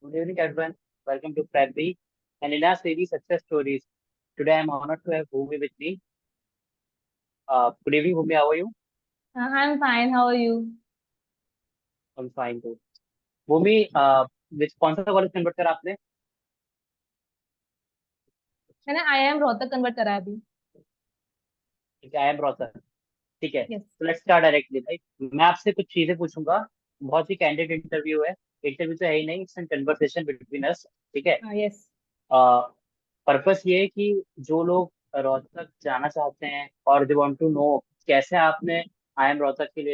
Good evening, everyone. Welcome to FragB. And in our series Success Stories, today I'm honored to have Bhumi with me. Good evening, Bhumi. How are you? I'm fine. How are you? I'm fine too. Bhumi, which कौन सा college convert करा आपने? मैंने IIM Rohtak convert करा है अभी। ठीक है, आई एम रोहतक. ठीक है. यस। तो लेट्स स्टार्ट डायरेक्टली. राइट, मैं आपसे कुछ चीजें पूछूंगा. बहुत ही कैंडिड इंटरव्यू है. इंटरव्यू तो है ही नहीं, it's an conversation between us. ठीक है. यस। पर्पस ये है कि जो लोग रोहतक जाना चाहते हैं और दे वांट टू नो कैसे आपने आई एम रोहतक के लिए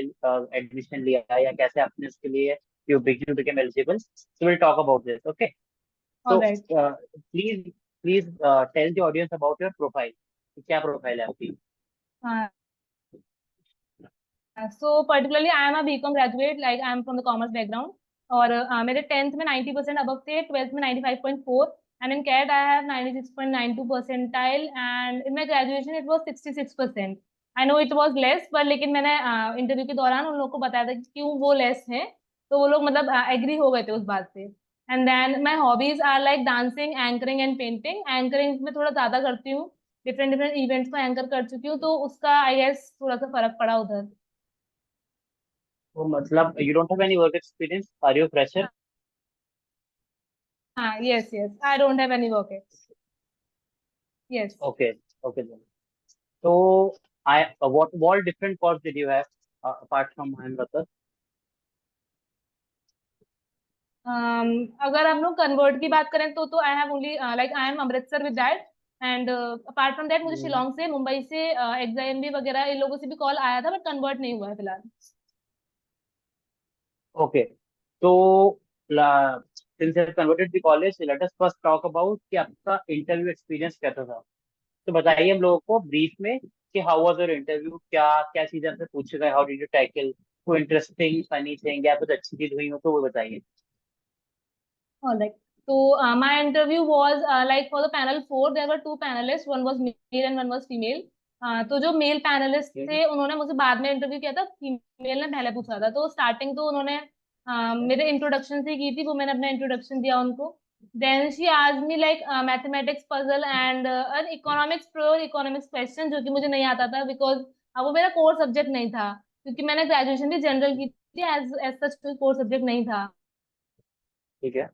एडमिशन लिया या कैसे आपने उसके लिए you became eligible, so will talk about this. Okay. तो alright. Please please tell the audience about your profile. क्या प्रोफाइल है आपकी? हाँ। So particularly I am a BCom graduate, like I am from the commerce background. और मेरे 10th में 90% above थे, 12th में 95.4, and in CAT I have 96.92 percentile, and in my graduation it was 66%। I know it was less, पर लेकिन मैंने interview के दौरान उन लोगों को बताया था कि क्यों वो लेस है। तो वो लोग मतलब एग्री हो गए थे उस बात से। And then my hobbies are like dancing, anchoring and painting. Anchoring में थोड़ा ज्यादा करती हूँ, डिफरेंट डिफरेंट इवेंट्स को एंकर कर चुकी हूँ, तो उसका आई गेस थोड़ा सा फर्क पड़ा उधर। तो मतलब you don't have any work experience, are you fresher? Yes, yes. I don't have any work ex. Yes. Okay. Okay. तो I what different course did you have apart from I am Rohtak? अगर हम लोग convert की बात करें तो I have only like I M Amritsar with that. And apart from that मुझे शिलोंग से, मुंबई से, एग्जाम भी वगैरह इन लोगों से भी कॉल आया था, बट कन्वर्ट नहीं हुआ है फिलहाल। ओके. तो since you converted the college, let us first talk about कि आपका इंटरव्यू एक्सपीरियंस कैसा था. तो बताइए हम लोगों को ब्रीफ में कि हाउ वाज योर इंटरव्यू, क्या क्या चीजें आपसे पूछे गए, हाउ डिड यू टैकल, कोई इंटरेस्टिंग फनी थिंग या कुछ अच्छी चीज हुई हो तो वो बताइए. Alright. So my interview was like for the panel four, there were two panelists, one was male and one was female. तो जो मेल पैनलिस्ट थे उन्होंने मुझसे बाद में इंटरव्यू किया था, फीमेल ने पहले पूछा था। तो स्टार्टिंग तो उन्होंने मेरे इंट्रोडक्शन से की थी, वो मैंने अपना इंट्रोडक्शन दिया उनको। Then she asked me like mathematics puzzle and economics, pure economics question, जो कि मुझे नहीं आता था बिकॉज वो मेरा कोर सब्जेक्ट नहीं था, क्योंकि मैंने ग्रेजुएशन भी जनरल की थी, एज एज सच कोई कोर सब्जेक्ट नहीं था। ठीक है.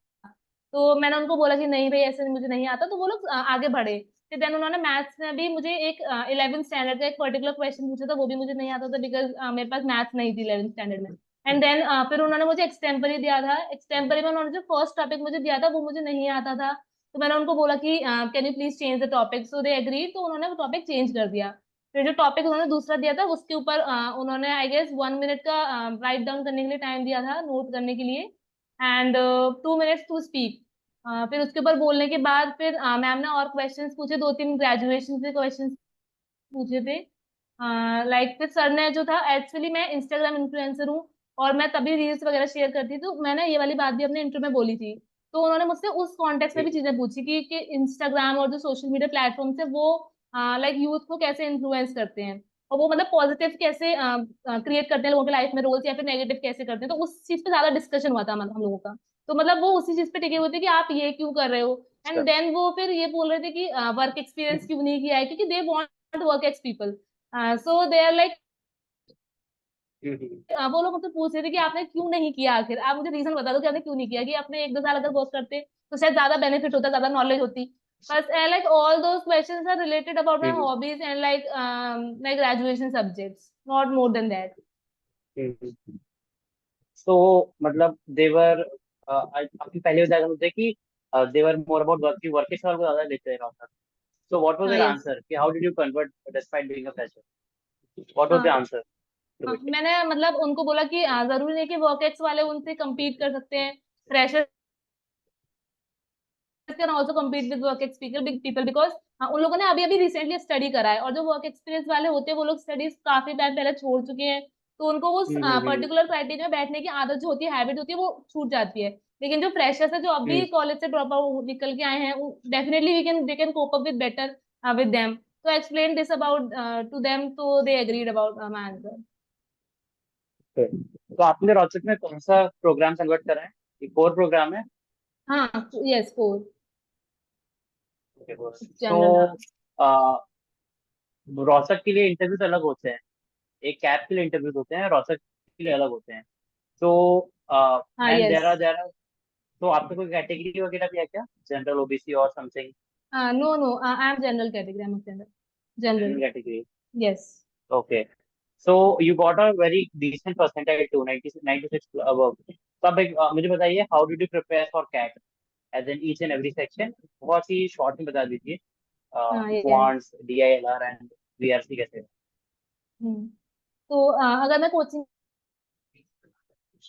तो मैंने उनको बोला कि नहीं भाई ऐसे मुझे नहीं आता, तो वो लोग आगे बढ़े। फिर देन उन्होंने मैथ्स में भी मुझे एक 11th स्टैंडर्ड का एक पर्टिकुलर क्वेश्चन पूछा था, वो भी मुझे नहीं आता था बिकॉज मेरे पास मैथ्स नहीं थी 11th स्टैंडर्ड में। एंड देन फिर उन्होंने मुझे एक्सटेम्परी दिया था। एक्सटेम्परी में उन्होंने जो फर्स्ट टॉपिक मुझे दिया था वो मुझे नहीं आता था। तो मैंने उनको बोला कि can you please change the topic, so they agree, तो उन्होंने वो टॉपिक चेंज कर दिया। फिर जो टॉपिक उन्होंने दूसरा दिया था उसके ऊपर उन्होंने आई गेस 1 मिनट का राइट डाउन करने के लिए टाइम दिया था, नोट करने के लिए, एंड 2 मिनट्स टू स्पीक। फिर उसके ऊपर बोलने के बाद फिर मैम ने और क्वेश्चंस पूछे, दो तीन ग्रेजुएशन से क्वेश्चंस पूछे थे। लाइक फिर सर ने जो था, एक्चुअली मैं इंस्टाग्राम इन्फ्लुएंसर हूँ और मैं तभी रील्स वगैरह शेयर करती थी, तो मैंने ये वाली बात भी अपने इंटरव्यू में बोली थी। तो उन्होंने मुझसे उस कॉन्टेक्स्ट में भी चीजें पूछी कि इंस्टाग्राम और जो सोशल मीडिया प्लेटफॉर्म है वो लाइक यूथ को कैसे इन्फ्लुएंस करते हैं, और वो मतलब पॉजिटिव कैसे क्रिएट करते हैं लोगों की लाइफ में रोल्स, या फिर नेगेटिव कैसे करते हैं। तो उस चीज पे ज्यादा डिस्कशन हुआ था हम लोगों का। तो मतलब वो उसी चीज पे टिके हुए थे कि आप ये क्यों कर रहे हो। एंड अच्छा. देन वो फिर ये बोल रहे थे कि वर्क एक्सपीरियंस क्यों नहीं किया है, क्योंकि they want work ex people. So they are like, hmm. वो लोग मुझसे पूछ रहे थे कि आपने क्यों नहीं किया, आखिर आप मुझे रीजन बता दो कि आपने क्यों नहीं किया, कि आपने 1-2 साल अगर वर्क करते तो शायद ज्यादा बेनिफिट होता, ज्यादा नॉलेज होती। बस like all those questions are related about my hmm. Hobbies and like my graduation subjects, not more than that. Hmm. तो मतलब देवर आपने पहले बताया मुझे कि देवर मोर अबाउट वर्क के सवाल को ज्यादा लेते हैं डॉक्टर. सो व्हाट वाज हाँ, योर यस। आंसर कि how did you convert despite being a fresher? What was the हाँ। आंसर टू हाँ, इट? मैंने मतलब उनको बोला कि जरूरी नहीं कि वर्क एक्स वाले उनसे compete कर सकते हैं, fresher can also compete with work experience people, because उन लोगों ने अभी अभी रिसेंटली स्टडी करा है, और जो वर्क एक्सपीरियंस वाले होते हैं वो लोग स्टडीज काफी टाइम पहले छोड़ चुके हैं। तो उनको वो हम्म. पर्टिकुलर क्राइटेरिया में बैठने की आदत जो होती है, हैबिट होती है, वो छूट जाती है। लेकिन जो फ्रेशर्स है जो अभी हम्म. कॉलेज से ड्रॉप आउट निकल के आए हैं, definitely we can they can cope up with better with them. तो explain this about to them, तो they agreed about my answer. तो आपने रोचक में कौन सा प्रोग्राम कन्वर्ट करा है? ये कोर प्रोग्राम है? हाँ, yes, core okay core. General, हाँ। तो रोस्टर के लिए इंटरव्यूज अलग होते हैं, एक कैब के लिए इंटरव्यूज होते हैं, रोस्टर के लिए अलग होते हैं। तो हाँ, एंड यस। देर आर, तो आपका कोई कैटेगरी वगैरह भी है क्या, जनरल, ओबीसी और something? No, no, I am general category, I am general, general general, category. Yes. Okay. So you got a very decent percentile to 96 above। तो अब मुझे बताइए, how did you prepare for CAT as an each and every section? बहुत ही short में बता दीजिए, हाँ, yes. Quants, DILR and VRC कैसे। तो अगर मैं कोचिंग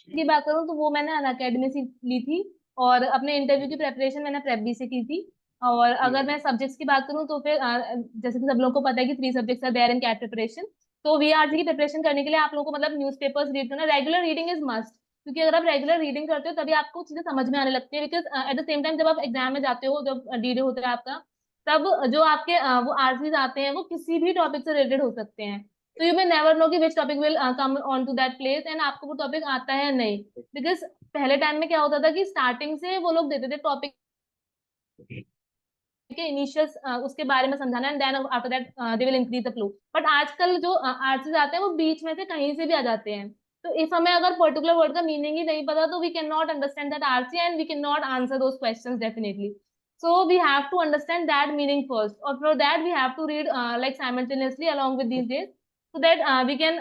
की बात करूँ तो वो मैंने अनअकैडमी से ली थी, और अपने इंटरव्यू की प्रेपरेशन मैंने प्रेप बी से की थी। और अगर मैं सब्जेक्ट्स की बात करूँ तो फिर जैसे कि सब लोगों को पता है कि 3 subjects are there in CAT preparation. तो वीआरसी की प्रिपरेशन करने के लिए आप लोगों को मतलब न्यूज़पेपर्स रीड करना, रेगुलर रीडिंग इज मस्ट, क्योंकि अगर आप रेगुलर रीडिंग करते हो तभी आपको चीजें समझ में आने लगती है। Because at the same time जब आप एग्जाम में जाते हो, जब डीडे होता है आपका, तब जो आपके वो आरसीज आते हैं वो किसी भी टॉपिक से रिलेटेड हो सकते हैं। तो यू मे नेवर नो कि which topic will come on to that place, and आपको वो टॉपिक आता है या नहीं। बिकॉज पहले टाइम में क्या होता था कि स्टार्टिंग से वो लोग देते थे टॉपिक के इनिशियल उसके बारे में समझाना, and then after that they will increase the flow. But आजकल जो आर्ट्स आते हैं वो बीच में से कहीं से भी आ जाते हैं। तो इफ हमें अगर पर्टिकुलर वर्ड का मीनिंग ही नहीं पता तो we can not understand that RC, and we can not answer those questions definitely. So we have to understand that meaning first, or for that we have to read like simultaneously along with these days, so that we can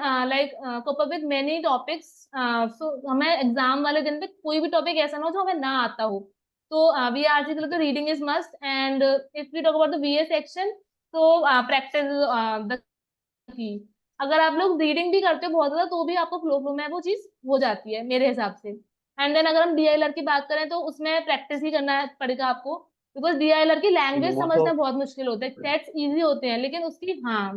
cope up with many topics. So हमें exam वाले दिन पे कोई भी topic ऐसा ना हो जो हमें ना आता हो। तो वी आर सी तो reading is must, and if we talk about the VA section, तो प्रैक्टिस द की। अगर आप लोग रीडिंग भी करते हो बहुत ज्यादा तो भी आपको फ्लो फ्लो में वो चीज हो जाती है मेरे हिसाब से। एंड देन अगर हम डीआईएलआर की बात करें तो उसमें प्रैक्टिस ही करना पड़ेगा आपको, बिकॉज डीआईएलआर की लैंग्वेज वो तो समझना बहुत मुश्किल होता है। सेट्स इजी होते हैं लेकिन उसकी, हाँ,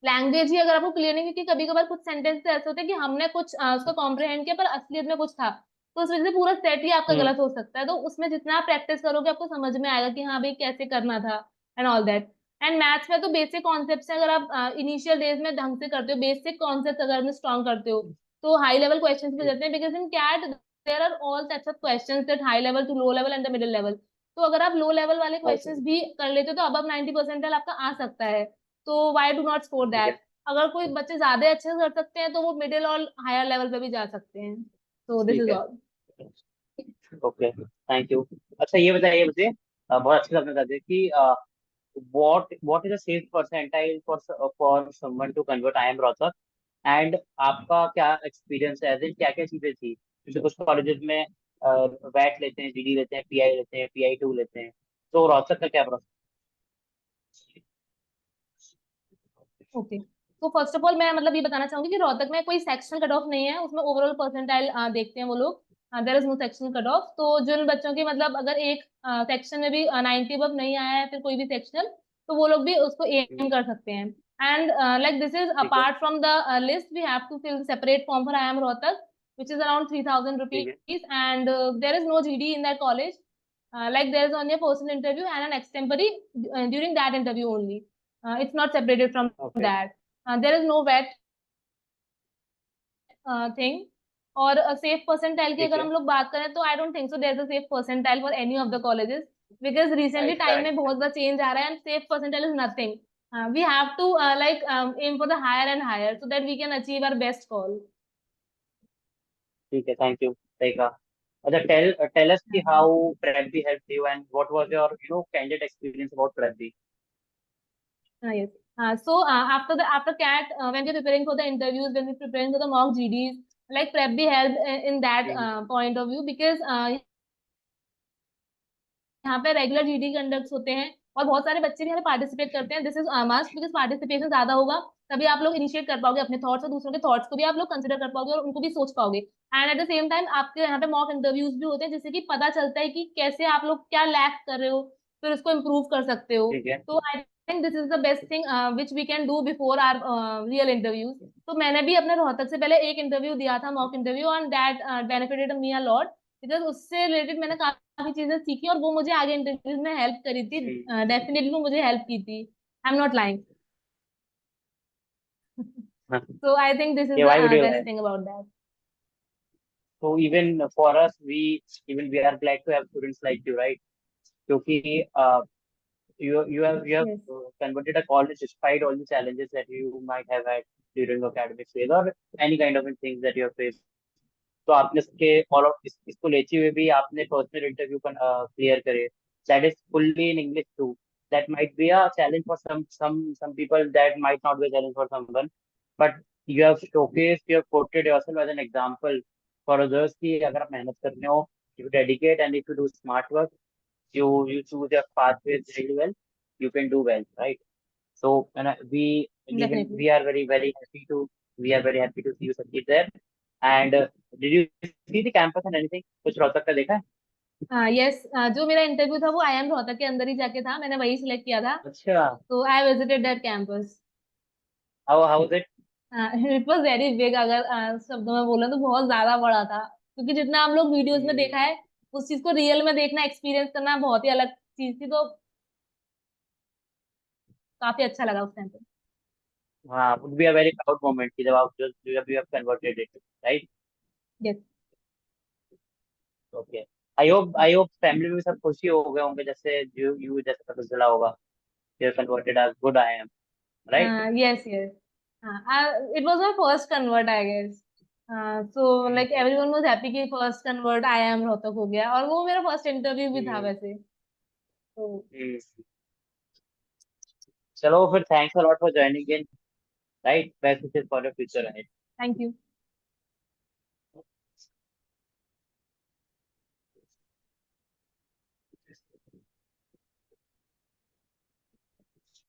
लैंग्वेज ही अगर आपको क्लियर नहीं, क्योंकि कभी कभार कुछ सेंटेंस ऐसे होते हैं कि हमने कुछ उसको कॉम्प्रिहेंड किया पर असलियत में कुछ था, तो उस वजह से पूरा सेट ही आपका हम्म, गलत हो सकता है। तो उसमें जितना आप प्रैक्टिस करोगे आपको समझ में आएगा कि हाँ भाई कैसे करना था, and all that. And maths में तो बेसिक कॉन्सेप्ट है, अगर आप इनिशियल डेज में ढंग से करते हो बेसिक कॉन्सेप्ट, अगर में स्ट्रॉन्ग करते हो तो हाई लेवल क्वेश्चंस भी जाते हैं। Because in CAT there are all types of questions, that high level to low level and the middle level. तो अगर आप लो लेवल वाले क्वेश्चंस okay, भी कर लेते हो तो अब 90% आपका आ सकता है। तो वाई डू नॉट स्कोर ठीक दैट। है, अगर कोई बच्चे ज्यादा अच्छे से कर सकते हैं तो वो मिडिल और हायर लेवल पे भी जा सकते हैं। तो दिस ठीक इज है। ऑल। Okay, thank you. अच्छा ये बताइए मुझे, बहुत अच्छे से आपने बता दिया कि what is a safe percentile for someone to convert IIM Rohtak? And आपका क्या एक्सपीरियंस है, क्या क्या चीजें थी? जैसे कुछ कॉलेजेस में वैट लेते हैं, जीडी लेते हैं, पीआई लेते हैं, पीआई 2 लेते हैं, तो रोहतक का क्या प्रोसेस? ओके। तो फर्स्ट ऑफ ऑल मैं मतलब ये बताना चाहूंगी कि रोहतक में कोई सेक्शनल कट ऑफ नहीं है, उसमें ओवरऑल परसेंटाइल देखते हैं वो लोग। There is no sectional cut off. तो जिन बच्चों की मतलब अगर एक सेक्शन में भी 90 अब नहीं आया है, फिर कोई भी सेक्शनल, तो वो लोग भी उसको एम कर सकते हैं। एंड लाइक दिस इज ठीक है, apart from the list, we have to fill separate form for IIM Rohtak, which is around 3000 ठीक है, rupees, and there is no GD in that college. Like there is only a personal interview and an extempore during that interview only. It's not separated from okay, that. There is no wet thing. और safe percentile की ठीक अगर है। हम लोग बात करें तो I don't think so there is a safe percentile for any of the colleges, because recently right, time में राइट। बहुत ज्यादा चेंज आ रहा है, and safe percentile is nothing. We have to like aim for the higher and higher so that we can achieve our best call. ठीक है, thank you, सही कहा। अच्छा, टेल अस कि how prep B help you and what was your candidate experience about prep B? Yes. So after CAT, when we're preparing for the interviews, when we're preparing for the mock GDs, like prep be help in that point of view, because यहाँ पे regular GD conduct होते हैं और बहुत सारे बच्चे भी यहाँ पे पार्टिसिपेट करते हैं। This is must, because participation ज्यादा होगा तभी आप लोग इनिशिएट कर पाओगे अपने थॉट्स, और दूसरों के थॉट्स को भी आप लोग कंसिडर कर पाओगे और उनको भी सोच पाओगे। And at the same time आपके यहाँ पे मॉक इंटरव्यूज भी होते हैं जिससे कि पता चलता है कि कैसे आप लोग क्या लैक कर रहे हो, फिर उसको इम्प्रूव कर सकते हो। ठीक है, तो I think this is the best thing which we can do before our real interviews. तो मैंने भी अपने रोहतक से पहले एक इंटरव्यू दिया था, mock interview, and that benefited me a lot, because उससे रिलेटेड मैंने काफी चीजें सीखी और वो मुझे आगे इंटरव्यूज में हेल्प करी थी। डेफिनेटली वो मुझे हेल्प की थी, आई एम नॉट लाइंग। हाँ, सो आई थिंक दिस इज ये the why would you best like? Thing about that. So even for us, we are glad to have students like you, right? क्योंकि you have Yes, converted a college despite all the challenges that you might have had during academic phase or any kind of things that you have faced. तो आपने इसके all of इसको लेते हुए भी आपने personal interview clear करे. That is fully in English too. That might be a challenge for some people. That might not be a challenge for someone. But you have showcased, you have quoted yourself as an example for others कि अगर आप मेहनत करते हो, you dedicate and if you do smart work, you choose your pathways really well, you can do well, right? So and even definitely. we are very happy to see you succeed there. And did you see the campus and anything? कुछ रोहतक का देखा है? Yes, जो मेरा interview था वो IIM Rohtak के अंदर ही जाके था, मैंने वही सिलेक्ट किया था। अच्छा. तो I visited that campus. how is it? It was very big, अगर शब्दों में बोला तो बहुत ज्यादा बड़ा था, क्योंकि जितना हम लोग वीडियोस में हम्म. देखा है उस चीज को रियल में देखना, एक्सपीरियंस करना बहुत ही अलग चीज थी, तो काफी अच्छा लगा उस टाइम पे। हाँ, would be a very proud moment कि जब you have converted it, right? Yes. Okay. I hope family में सब खुशी हो गए होंगे जैसे you जैसे पता चला होगा. You have converted as good I am, right? Yes yes. It was my first convert I guess. So like hmm. Everyone was happy कि फर्स्ट कन्वर्ट IIM रोहतक हो गया, और वो मेरा फर्स्ट इंटरव्यू भी था हम्म. वैसे तो। हम्म. चलो फिर, thanks a lot for joining in, right? Best wishes for your future ahead. Thank you.